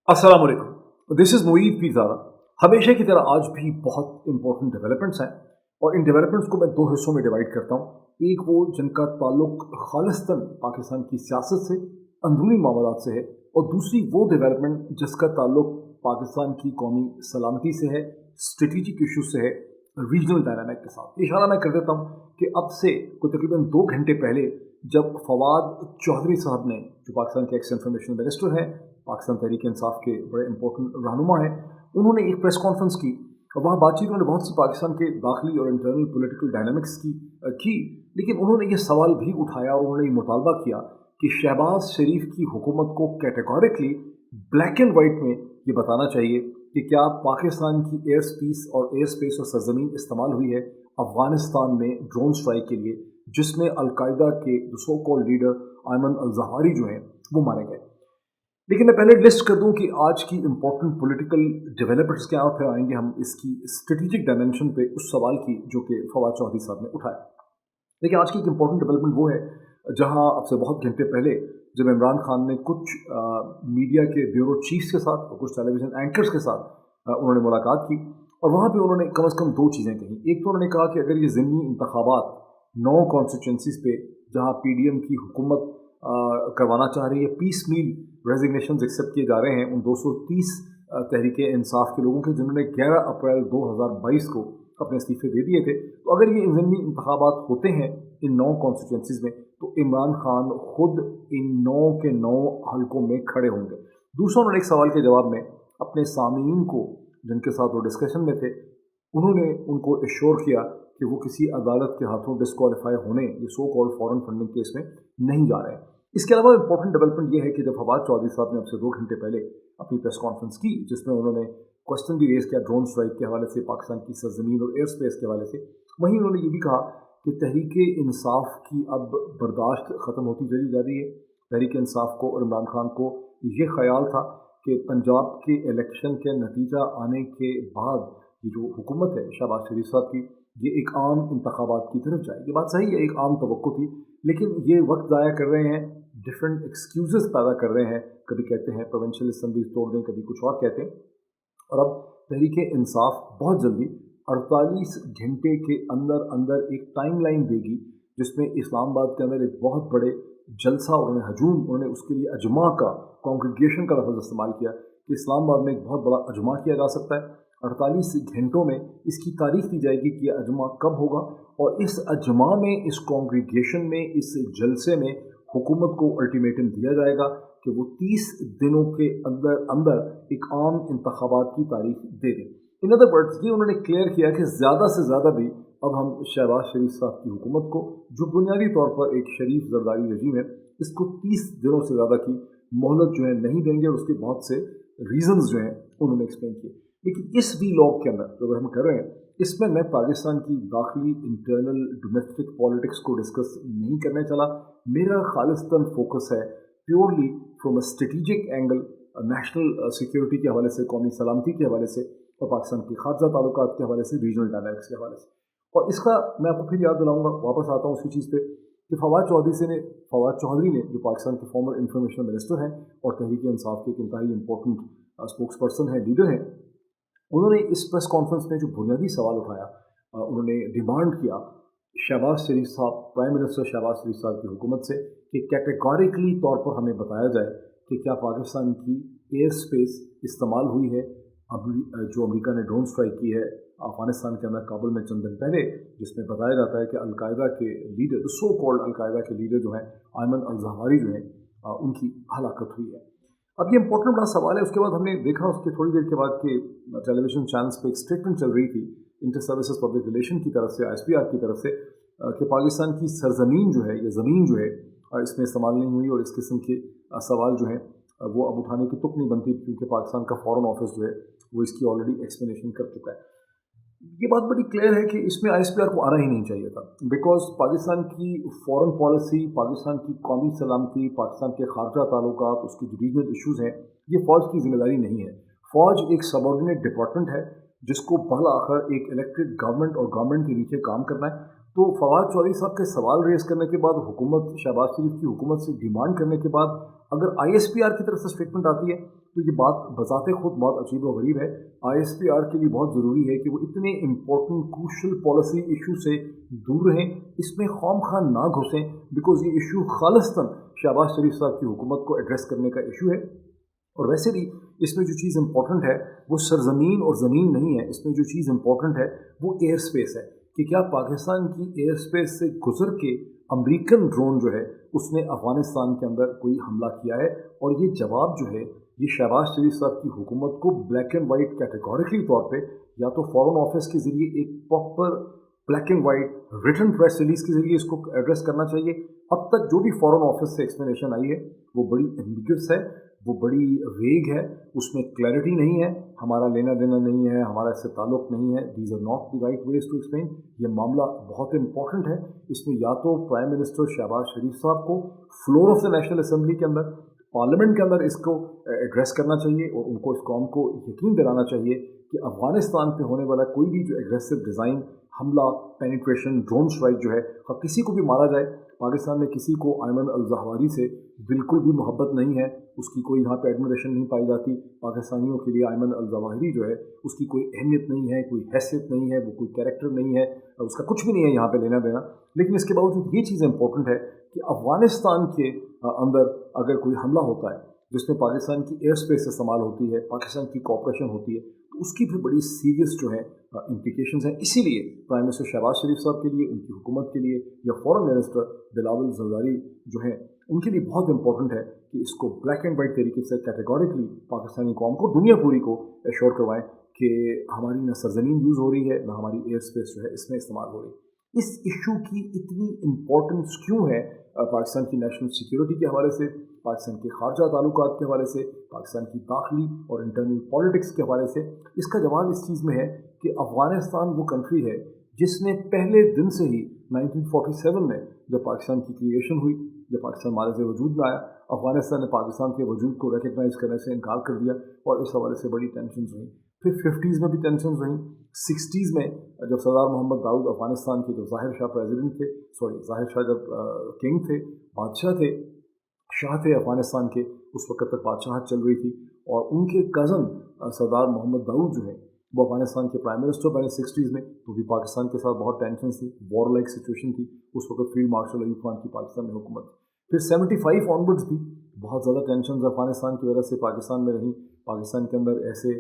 अस्सलाम वालेकुम, this is Moeed पीज़ारा। हमेशा की तरह आज भी बहुत इंपॉर्टेंट डेवलपमेंट्स हैं और इन डेवलपमेंट्स को मैं दो हिस्सों में डिवाइड करता हूँ। एक वो जिनका ताल्लुक खालिस्तन पाकिस्तान की सियासत से, अंदरूनी मामलात से है, और दूसरी वो डेवलपमेंट जिसका ताल्लुक पाकिस्तान की कौमी सलामती से है, स्ट्रेटिजिक इशू से है, रीजनल डायनामिक के साथ। इशारा मैं कर देता हूँ कि अब से कोई तकरीबन 2 घंटे पहले जब फवाद चौधरी साहब ने, जो पाकिस्तान के एक्स इन्फॉर्मेशन मिनिस्टर हैं, पाकिस्तान तहरीक इंसाफ के बड़े इंपॉर्टेंट रहनुमा हैं, उन्होंने एक प्रेस कॉन्फ्रेंस की और वहाँ बातचीत उन्होंने बहुत सी पाकिस्तान के दाखिली और इंटरनल पॉलिटिकल डायनामिक्स की। लेकिन उन्होंने ये सवाल भी उठाया और उन्होंने ये मुतालबा किया कि शहबाज शरीफ की हुकूमत को कैटेगोरिकली ब्लैक एंड वाइट में ये बताना चाहिए कि क्या पाकिस्तान की एयर स्पेस और सरजमीन इस्तेमाल हुई है अफ़गानिस्तान में ड्रोन स्ट्राइक के लिए, जिसमें अलकायदा के so called leader Ayman al Zawahiri जो हैं वो मारे गए। लेकिन मैं पहले लिस्ट कर दूं कि आज की इंपॉर्टेंट पॉलिटिकल डेवलपमेंट्स क्या, और फिर आएंगे हम इसकी स्ट्रेटेजिक डायमेंशन पे उस सवाल की जो कि फवाद चौधरी साहब ने उठाया। देखिए, आज की एक इंपॉर्टेंट डेवलपमेंट वो है जहां अब से बहुत घंटे पहले जब इमरान खान ने कुछ मीडिया के ब्यूरो चीफ्स के साथ और कुछ टेलीविज़न एंकर्स के साथ उन्होंने मुलाकात की और वहाँ पर उन्होंने कम से कम 2 चीज़ें कही। एक तो उन्होंने कहा कि अगर ये ज़िमनी इंतखाबात 9 कॉन्स्टिट्यूंसीज़ पे जहाँ PDM की हुकूमत करवाना चाह रही है, पीस मील रेजिग्नेशन एक्सेप्ट किए जा रहे हैं उन 230 तहरीक इंसाफ के लोगों के, जिन्होंने 11 अप्रैल 2022 को अपने इस्तीफे दे दिए थे, तो अगर ये ज़िमनी इंतखाबात होते हैं इन 9 कॉन्स्टिट्यूंसीज़ में तो इमरान खान खुद इन 9 के 9 हलकों में खड़े होंगे। दूसरा, उन्होंने एक सवाल के जवाब में अपने सामीन को, जिनके साथ वो डिस्कशन में थे, उन्होंने उनको एश्योर किया कि वो किसी अदालत के हाथों डिस्क्वालीफाई होने, ये so called foreign funding case में नहीं जा रहे हैं। इसके अलावा इंपॉर्टेंट डेवलपमेंट ये है कि जब फवाद चौधरी साहब ने अब से 2 घंटे पहले अपनी प्रेस कॉन्फ्रेंस की, जिसमें उन्होंने क्वेश्चन भी रेज किया ड्रोन स्ट्राइक के हवाले से, पाकिस्तान की सरजमीन और एयर स्पेस के हवाले से, वहीं उन्होंने ये भी कहा कि तहरीक इंसाफ की अब बर्दाश्त ख़त्म होती चली जा रही है। तहरीक इंसाफ को और इमरान खान को ये ख्याल था कि पंजाब के इलेक्शन के नतीजा आने के बाद ये जो हुकूमत है शहबाज शरीफ साहब की, ये एक आम इंतखाबात की तरफ जाए। ये बात सही है, एक आम तवक्को थी, लेकिन ये वक्त ज़ाया कर रहे हैं, डिफरेंट एक्सक्यूज़ पैदा कर रहे हैं। कभी कहते हैं प्रोविंशियल असम्बली तोड़ दें, कभी कुछ और कहते हैं। और अब तहरीक इंसाफ बहुत जल्दी 48 घंटे के अंदर अंदर एक टाइम लाइन देगी, जिसमें इस्लामाबाद के अंदर एक बहुत बड़े जलसा, उन्होंने हजूम, उन्होंने उसके लिए अजमा का, कॉन्ग्रीगेशन का लफ्ज़ इस्तेमाल किया कि इस्लामाबाद में एक बहुत बड़ा अजमा किया जा सकता है। 48 घंटों में इसकी तारीख दी जाएगी कि यह अजमा कब होगा, और इस अजमा में, इस कॉन्ग्रीगेशन में, इस जलसे में हुकूमत को अल्टीमेटम दिया जाएगा कि वो 30 दिनों के अंदर अंदर एक आम इंतखाबात की तारीख दे दें। इन अदर वर्ड्स, ये उन्होंने क्लियर किया कि ज़्यादा से ज़्यादा भी अब हम शहबाज शरीफ साहब की हुकूमत को, जो बुनियादी तौर पर एक शरीफ जरदारी रजीम है, इसको 30 दिनों से ज़्यादा की मोहलत जो है नहीं देंगे, और उसके बहुत से रीज़न्स जो हैं उन्होंने एक्सप्लेन किए। लेकिन इस वीलॉग के अंदर जो हम कर रहे हैं, इसमें मैं पाकिस्तान की दाखिली इंटरनल डोमेस्टिक पॉलिटिक्स को डिस्कस नहीं करने चला। मेरा खालिस्तन फोकस है purely from a strategic angle, national security के हवाले से, कौमी सलामती के हवाले से, और पाकिस्तान की खारजा ताल्लुकात के हवाले से, रीजनल डायनामिक्स के हवाले से। और इसका मैं आपको फिर याद दिलाऊंगा, वापस आता हूँ उसी चीज़ पे कि फवाद चौधरी ने जो पाकिस्तान के फॉर्मर इंफॉर्मेशन मिनिस्टर हैं और तहरीक इंसाफ के एक इंतहाई इंपॉर्टेंट स्पोक्स पर्सन हैं, लीडर हैं, उन्होंने इस प्रेस कॉन्फ्रेंस में जो बुनियादी सवाल उठाया, उन्होंने डिमांड किया शहबाज शरीफ साहब, प्राइम मिनिस्टर शहबाज शरीफ साहब की हुकूमत से कि कैटेगोरिकली तौर पर हमें बताया जाए कि क्या पाकिस्तान की एयर स्पेस इस्तेमाल हुई है, जो अमेरिका ने ड्रोन स्ट्राइक की है अफ़गानिस्तान के अंदर काबुल में चंद दिन पहले, जिसमें बताया जाता है कि अलकायदा के लीडर, सो कॉल्ड अलकायदा के लीडर जो हैं अयमन अल ज़वाहिरी जो हैं, उनकी हलाकत हुई है। अब ये इंपॉर्टेंट बड़ा सवाल है। उसके बाद हमने देखा उसके थोड़ी देर के बाद कि टेलीविज़न चैनल्स पे एक स्टेटमेंट चल रही थी इंटर सर्विसेज पब्लिक रिलेशन की तरफ से, ISPR की तरफ से, कि पाकिस्तान की सरजमीन जो है, ये ज़मीन जो है, इसमें इस्तेमाल नहीं हुई, और इस किस्म के सवाल जो हैं वो अब उठाने की तुक नहीं बनती, क्योंकि पाकिस्तान का फॉरेन ऑफिस जो है वो इसकी ऑलरेडी एक्सप्लेनेशन कर चुका है। ये बात बड़ी क्लियर है कि इसमें ISPR को आना ही नहीं चाहिए था, बिकॉज पाकिस्तान की फॉरेन पॉलिसी, पाकिस्तान की कौमी सलामती, पाकिस्तान के खारजा ताल्लुकात, उसके जो रीजनल इशूज़ हैं, ये फ़ौज की जिम्मेदारी नहीं है। फ़ौज एक सबऑर्डिनेट डिपार्टमेंट है जिसको बहल आखिर एक इलेक्टेड गवर्नमेंट और गवर्नमेंट के नीचे काम करना है। تو फवाद चौधरी साहब के सवाल रेज़ करने के बाद हुकूमत, शहबाज शरीफ की हुकूमत से डिमांड करने के बाद अगर ISPR की तरफ से स्टेटमेंट आती है तो ये बात बज़ाते खुद बहुत अजीब व गरीब है। ISPR के लिए बहुत ज़रूरी है कि वो इतने इम्पोर्टेंट क्रूशल पॉलिसी इशू से दूर रहें, इसमें खौम-खा ना घुसें, बिकॉज़ ये इशू खालिस्तन शहबाज शरीफ साहब की हुकूमत को एड्रेस करने का इशू है। और वैसे भी इसमें जो चीज़ इम्पोर्टेंट है वो सरज़मीन और ज़मीन नहीं है, इसमें जो चीज़ इम्पोर्टेंट है वो एयर स्पेस है कि क्या पाकिस्तान की एयर स्पेस से गुजर के अमेरिकन ड्रोन जो है उसने अफ़गानिस्तान के अंदर कोई हमला किया है। और ये जवाब जो है ये शहबाज शरीफ साहब की हुकूमत को ब्लैक एंड वाइट कैटेगोरिकली तौर पे या तो फॉरेन ऑफिस के ज़रिए एक proper black and white written press release के ज़रिए इसको एड्रेस करना चाहिए। अब तक जो भी फॉरेन ऑफिस से एक्सप्लेनेशन आई है वो बड़ी एम्बिग्यस है, वो बड़ी वेग है, उसमें क्लैरिटी नहीं है, हमारा लेना देना नहीं है, हमारा इससे ताल्लुक़ नहीं है। These are not the right ways to explain. ये मामला बहुत इंपॉर्टेंट है, इसमें या तो प्राइम मिनिस्टर शहबाज शरीफ साहब को floor of the national assembly के अंदर, पार्लियामेंट के अंदर इसको एड्रेस करना चाहिए और उनको इस कौम को यकीन दिलाना चाहिए कि अफ़गानिस्तान पे होने वाला कोई भी जो एग्रेसिव डिज़ाइन, हमला, पेनिट्रेशन, ड्रोन स्ट्राइक जो है, किसी को भी मारा जाए, पाकिस्तान में किसी को अयमन अल-ज़वाहिरी से बिल्कुल भी मोहब्बत नहीं है, उसकी कोई यहाँ पे एडमिरेशन नहीं पाई जाती। पाकिस्तानियों के लिए अयमन अल-ज़वाहिरी जो है उसकी कोई अहमियत नहीं है, कोई हैसियत नहीं है, वो कोई कैरेक्टर नहीं है, उसका कुछ भी नहीं है यहाँ पे लेना देना। लेकिन इसके बावजूद ये चीज़ इंपॉर्टेंट है कि अफ़गानिस्तान के अंदर अगर कोई हमला होता है जिसमें पाकिस्तान की एयर स्पेस इस्तेमाल होती है, पाकिस्तान की कॉपरेशन होती है, तो उसकी भी बड़ी सीरियस जो है इम्प्लिकेशंस हैं। इसीलिए प्राइम मिनिस्टर शहबाज शरीफ साहब के लिए, उनकी हुकूमत के लिए या फॉरेन मिनिस्टर बिलावल ज़रदारी जो हैं उनके लिए बहुत इंपॉर्टेंट है कि इसको ब्लैक एंड वाइट तरीके से कैटेगोरिकली पाकिस्तानी कौम को, दुनिया पूरी को एश्योर करवाएं कि हमारी ना सरजमीन यूज़ हो रही है, ना हमारी एयर स्पेस जो है इसमें इस्तेमाल हो रही है। इस इशू की इतनी इम्पोर्टेंस क्यों है पाकिस्तान की नेशनल सिक्योरिटी के हवाले से, पाकिस्तान के खारजा ताल्लुकात के हवाले से, पाकिस्तान की दाखिली और इंटरनल पॉलिटिक्स के हवाले से? इसका जवाब इस चीज़ में है कि अफ़गानिस्तान वो कंट्री है जिसने पहले दिन से ही 1947 में जब पाकिस्तान की क्रिएशन हुई, जब पाकिस्तान मारे से वजूद में आया, अफ़गानिस्तान ने पाकिस्तान के वजूद को रिकगनाइज़ करने से इनकार कर दिया और इस हवाले से बड़ी टेंशन रही। फिर 50s में भी टेंशन रही, 60s में जब सरदार मोहम्मद दाऊद अफ़गानिस्तान के जो ज़ाहिर शाह प्रेसिडेंट थे, ज़ाहिर शाह जब किंग थे, बादशाह थे, शाह थे अफ़गानिस्तान के, उस वक्त तक बादशाहत चल रही थी और उनके कज़न सरदार मोहम्मद दाऊद जो है वो अफ़गानिस्तान के प्राइम मिनिस्टर बने 60s में, तो भी पाकिस्तान के साथ बहुत टेंशन थी, वॉर लाइक सिचुएशन थी। उस वक्त फील्ड मार्शल अयूब खान की पाकिस्तान में हुकूमत थी। फिर 75 ऑनवर्ड्स भी बहुत ज़्यादा टेंशन अफ़गानिस्तान की वजह से पाकिस्तान में रहीं। पाकिस्तान के अंदर ऐसे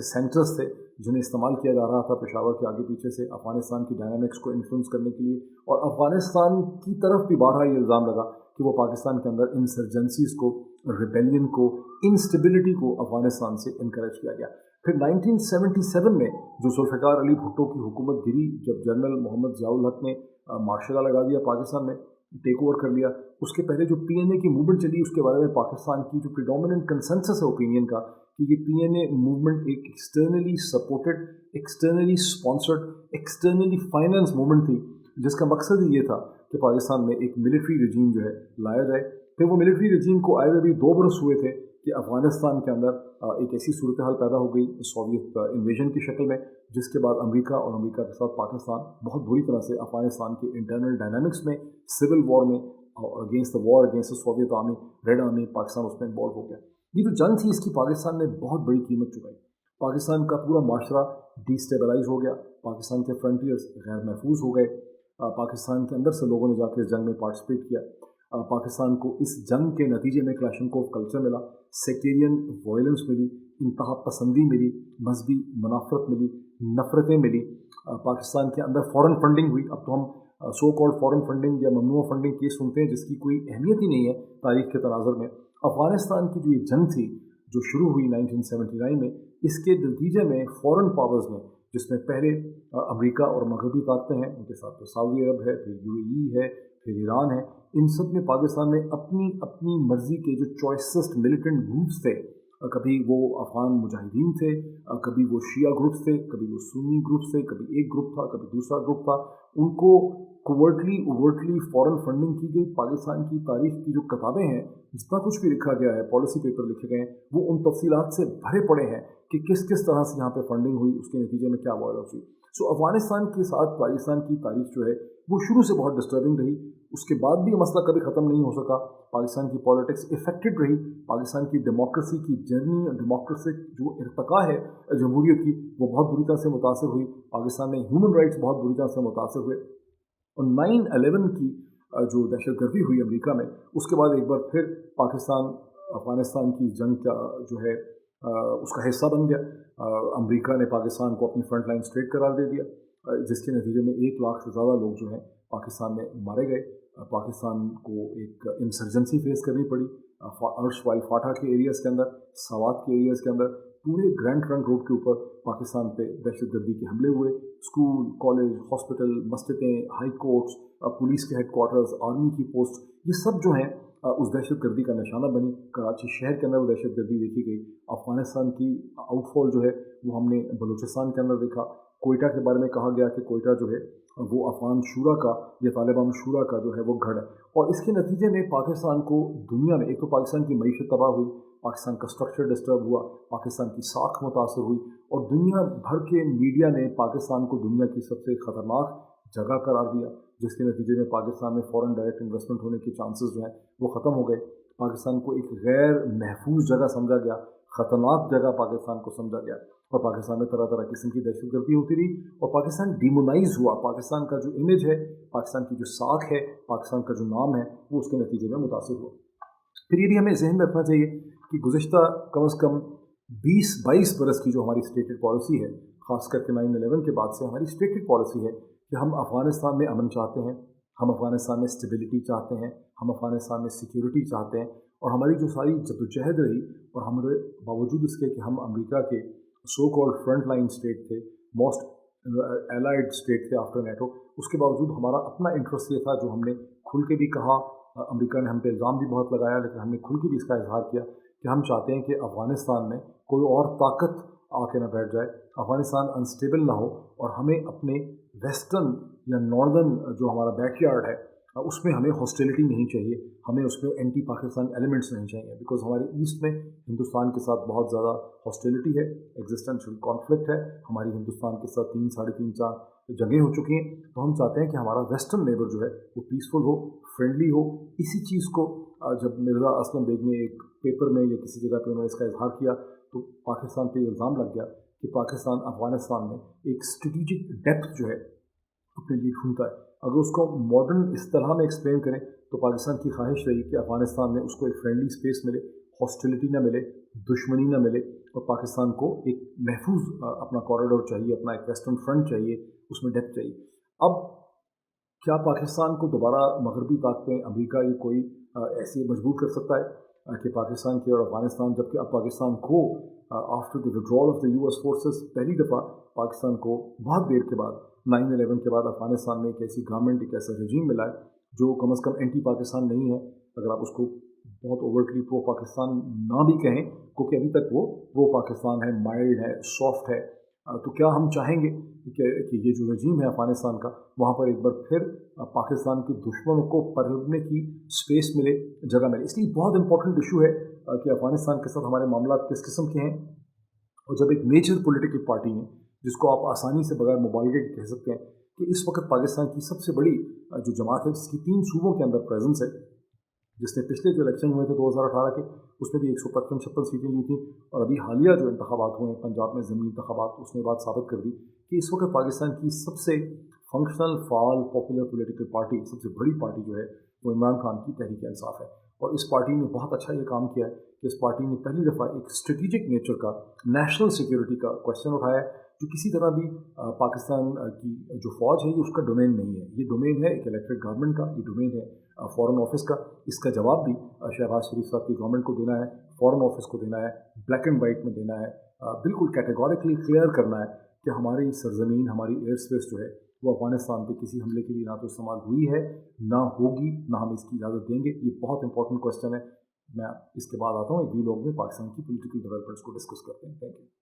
सेंटर्स थे जिन्हें इस्तेमाल किया जा रहा था पेशावर के आगे पीछे से अफ़गानिस्तान की डायनामिक्स को इन्फ्लुएंस करने के लिए, और अफ़गानिस्तान की तरफ भी बारहा ये इल्ज़ाम लगा कि वो पाकिस्तान के अंदर इंसर्जेंसीज़ को, रिबेलियन को, इंस्टेबिलिटी को अफ़गानिस्तान से इनकरेज किया गया। फिर 1977 में जो जुल्फ़िकार अली भुट्टो की हुकूमत गिरी, जब जनरल मोहम्मद ज़ियाउल हक़ ने मार्शल लॉ लगा दिया पाकिस्तान में, टेक ओवर कर लिया, उसके पहले जो PNA की मूवमेंट चली उसके बारे में पाकिस्तान की जो प्रिडोमिनेंट कंसेंसस है ओपिनियन का कि ये PNA मूवमेंट एक externally supported, externally sponsored, externally finance movement थी, जिसका मकसद ही ये था कि पाकिस्तान में एक मिलिट्री रजीम जो है लाया जाए। फिर वो मिलिट्री रजीम को आए हुए भी 2 बरस हुए थे कि अफ़गानिस्तान के अंदर एक ऐसी सूरत हाल पैदा हो गई सोवियत इन्वेजन की शक्ल में, जिसके बाद अमेरिका और अमेरिका के साथ पाकिस्तान बहुत बुरी तरह से अफ़गानिस्तान के इंटरनल डायनामिक्स में, सिविल वॉर में, और against the war against the Soviet army, red army, Pakistan उसमें इन्वॉल्व हो गया। ये जो जंग थी इसकी पाकिस्तान ने बहुत बड़ी कीमत चुकाई। पाकिस्तान का पूरा माशरा डिस्टेबलाइज हो गया, पाकिस्तान के फ्रंटियर्स गैर महफूज हो गए, पाकिस्तान के अंदर से लोगों ने जाकर इस जंग में पार्टिसिपेट किया। पाकिस्तान को इस जंग के नतीजे में क्लैशनकोव कल्चर मिला, सेक्टेरियन वायलेंस मिली, इंतहा पसंदी मिली, मजहबी मुनाफरत मिली, नफ़रतें मिली। पाकिस्तान के अंदर फ़ॉरेन फंडिंग हुई। अब तो हम सो कॉल्ड फ़ॉरेन फंडिंग या ममनूआ फंडिंग केस सुनते हैं जिसकी कोई अहमियत ही नहीं है तारीख़ के तनाज़ुर में। अफ़गानिस्तान की जो ये जंग थी जो शुरू हुई 1979 में, इसके नतीजे में फ़ॉरेन पावर्स ने, जिसमें पहले अमेरिका और मगरबी ताकतें हैं, उनके साथ तो सऊदी अरब है, फिर UAE है, फिर ईरान है, इन सब ने पाकिस्तान में अपनी अपनी मर्ज़ी के जो चॉइसेस्ट मिलिटेंट ग्रुप्स थे कभी वो अफ़गान मुजाहिदीन थे, कभी वो शिया ग्रुप्स थे, कभी वो सुन्नी ग्रुप्स थे, कभी एक ग्रुप था, कभी दूसरा ग्रुप था। उनको कोवर्टली ओवर्टली फॉरेन फंडिंग की गई। पाकिस्तान की तारीख की जो किताबें हैं, जितना कुछ भी लिखा गया है, पॉलिसी पेपर लिखे गए हैं, वो उन तफसीलात से भरे पड़े हैं कि किस किस तरह से यहाँ पे फंडिंग हुई, उसके नतीजे में क्या वायलेंस हुई। सो अफ़गानिस्तान के साथ पाकिस्तान की तारीख जो है वो शुरू से बहुत डिस्टर्बिंग रही। उसके बाद भी ये मसला कभी ख़त्म नहीं हो सका। पाकिस्तान की पॉलिटिक्स इफेक्टेड रही। पाकिस्तान की डेमोक्रेसी की जर्नी और डेमोक्रेसी जो इर्तका है जमहूरियत की, वो बहुत बुरी तरह से मुतासर हुई। पाकिस्तान में ह्यूमन राइट्स बहुत बुरी तरह से मुतासर हुए। और 9/11 की जो दहशतगर्दी हुई अमेरिका में, उसके बाद एक बार फिर पाकिस्तान अफ़गानिस्तान की जंग का जो है उसका हिस्सा बन गया। अमेरिका ने पाकिस्तान को अपनी फ्रंट लाइन स्ट्रेट करार दे दिया, जिसके नतीजे में 1 लाख से ज़्यादा लोग जो हैं पाकिस्तान में मारे गए। पाकिस्तान को एक इंसर्जेंसी फेस करनी पड़ी। अर्श वाइल फाटा के एरियाज़ के अंदर, सवात के एरियाज़ के अंदर, पूरे ग्रैंड ट्रंक रोड के ऊपर पाकिस्तान पे दहशतगर्दी के हमले हुए। स्कूल, कॉलेज, हॉस्पिटल, मस्जिदें, हाई कोर्ट्स, पुलिस के हेडक्वार्टर्स, आर्मी की पोस्ट, ये सब जो हैं उस दहशतगर्दी का निशाना बनी। कराची शहर के अंदर वो दहशतगर्दी देखी गई। अफ़गानिस्तान की आउटफॉल जो है वो हमने बलूचिस्तान के अंदर देखा। कोयटा के बारे में कहा गया कि कोयटा जो है वो अफ़गान शूरा का या तालिबान शूरा का जो है वो गढ़ है। और इसके नतीजे में पाकिस्तान को दुनिया में, एक तो पाकिस्तान की मईशत तबाह हुई, पाकिस्तान का स्ट्रक्चर डिस्टर्ब हुआ, पाकिस्तान की साख मुतासर हुई, और दुनिया भर के मीडिया ने पाकिस्तान को दुनिया की सबसे ख़तरनाक जगह करार दिया, जिसके नतीजे में पाकिस्तान में फ़ॉरेन डायरेक्ट इन्वेस्टमेंट होने के चांसेस जो हैं वो ख़त्म हो गए। पाकिस्तान को एक गैर महफूज जगह समझा गया, ख़तरनाक जगह पाकिस्तान को समझा गया, और पाकिस्तान में तरह तरह किस्म की दहशतगर्दी होती रही, और पाकिस्तान डिमोनाइज हुआ। पाकिस्तान का जो इमेज है, पाकिस्तान की जो साख है, पाकिस्तान का जो नाम है, वो उसके नतीजे में मुतासर हुआ। फिर ये भी हमें जहन में रखना चाहिए कि गुज़िश्ता कम अज़ कम 20-22 बरस की जो हमारी स्टेटेड पॉलिसी है, ख़ास करके 9/11 के बाद से हमारी स्टेटेड पॉलिसी है कि हम अफ़गानिस्तान में अमन चाहते हैं, हम अफ़गानिस्तान में स्टेबिलिटी चाहते हैं, हम अफ़गानिस्तान में सिक्योरिटी चाहते हैं। और हमारी जो सारी जद्दोजहद रही, और हमारे बावजूद इसके कि हम अमेरिका के so called front line state थे, मोस्ट एलाइड स्टेट थे आफ्टर नेटो, उसके बावजूद हमारा अपना इंटरेस्ट ये था, जो हमने खुल के भी कहा। अमेरिका ने हम पे इल्ज़ाम भी बहुत लगाया, लेकिन हमने खुल के भी इसका इजहार किया कि हम चाहते हैं कि अफ़गानिस्तान में कोई और ताकत आके ना बैठ जाए, अफ़गानिस्तान अनस्टेबल ना हो, और हमें अपने वेस्टर्न या नॉर्दर्न जो हमारा बैकयार्ड है उसमें हमें हॉस्टिलिटी नहीं चाहिए, हमें उसमें एंटी पाकिस्तान एलिमेंट्स नहीं चाहिए। बिकॉज़ हमारे ईस्ट में हिंदुस्तान के साथ बहुत ज़्यादा हॉस्टिलिटी है, एग्जिस्टेंशियल कॉन्फ्लिक्ट है, हमारी हिंदुस्तान के साथ 3, साढ़े 3, 4 जगह हो चुकी हैं। तो हम चाहते हैं कि हमारा वेस्टर्न नेबर जो है वो पीसफुल हो, फ्रेंडली हो। इसी चीज़ को जब मिर्ज़ा असलम बेग ने एक पेपर में या किसी जगह पे उन्होंने इसका इजहार किया, तो पाकिस्तान पे इल्ज़ाम लग गया कि पाकिस्तान अफ़गानिस्तान में एक स्ट्रेटिजिक डेप्थ जो है अपने लिए ढूंढता है। अगर उसको मॉडर्न इस तरह में एक्सप्लेन करें, तो पाकिस्तान की ख्वाहिश रही कि अफ़गानिस्तान में उसको एक फ्रेंडली स्पेस मिले, हॉस्टिलिटी ना मिले, दुश्मनी ना मिले, और पाकिस्तान को एक महफूज अपना कॉरिडोर चाहिए, अपना एक वेस्टर्न फ्रंट चाहिए, उसमें डेप्थ चाहिए। अब क्या पाकिस्तान को दोबारा मगरबी ताकतें, अमेरिका, ये कोई ऐसे मजबूर कर सकता है कि पाकिस्तान की और अफ़गानिस्तान, जबकि अब पाकिस्तान को after the withdrawal of the US forces पहली दफ़ा पाकिस्तान को बहुत देर के बाद 9/11 के बाद अफ़गानिस्तान में एक ऐसी गवर्नमेंट, एक ऐसा रजीम मिला है जो कम अज़ कम एंटी पाकिस्तान नहीं है, अगर आप उसको बहुत ओवरटली प्रो पाकिस्तान ना भी कहें, क्योंकि अभी तक वो प्रो पाकिस्तान है, माइल्ड है, सॉफ्ट है। तो क्या हम चाहेंगे कि ये जो रजीम है अफ़गानिस्तान का, वहाँ पर एक बार फिर पाकिस्तान के दुश्मनों को पनपने की स्पेस मिले, जगह मिले? इसलिए बहुत इंपॉर्टेंट इशू है कि अफ़गानिस्तान के साथ हमारे मामला किस किस्म के हैं। और जब एक मेजर पॉलिटिकल पार्टी है, जिसको आप आसानी से बगैर मुबालगे के कह सकते हैं कि इस वक्त पाकिस्तान की सबसे बड़ी जो जमात है, जिसकी 3 सूबों के अंदर प्रेजेंस है, जिसने पिछले जो इलेक्शन हुए थे 2018 के, उसमें भी 155-56 सीटें ली थी, और अभी हालिया जो इंतखाबात हुए हैं पंजाब में, ज़मीनी इंतखाबात, उसने बात साबित कर दी कि इस वक्त पाकिस्तान की सबसे फंक्शनल, फाल, पॉपुलर पॉलिटिकल पार्टी, सबसे बड़ी पार्टी जो है वो इमरान खान की तहरीक इंसाफ है। और इस पार्टी ने बहुत अच्छा ये काम किया है कि इस पार्टी ने पहली दफ़ा एक स्ट्रेटिजिक नेचर का, नेशनल सिक्योरिटी का क्वेश्चन उठाया, जो किसी तरह भी पाकिस्तान की जो फ़ौज है ये उसका डोमेन नहीं है। ये डोमेन है एक इलेक्टेड गवर्नमेंट का, ये डोमेन है फ़ॉरेन ऑफिस का। इसका जवाब भी शहबाज शरीफ साहब की गवर्नमेंट को देना है, फ़ॉरेन ऑफिस को देना है, ब्लैक एंड वाइट में देना है, बिल्कुल कैटेगोरिकली क्लियर करना है कि हमारी सरजमीन, हमारी एयर स्पेस जो है वो अफ़गानिस्तान पे किसी हमले के लिए ना तो इस्तेमाल हुई है, ना होगी, ना हम इसकी इजाज़त देंगे। ये बहुत इंपॉर्टेंट क्वेश्चन है। میں اس کے بعد آتا ہوں ایک وی لاگ میں پاکستان کی پولیٹیکل ڈیولپمنٹس کو ڈسکس کرتے ہیں. Thank you.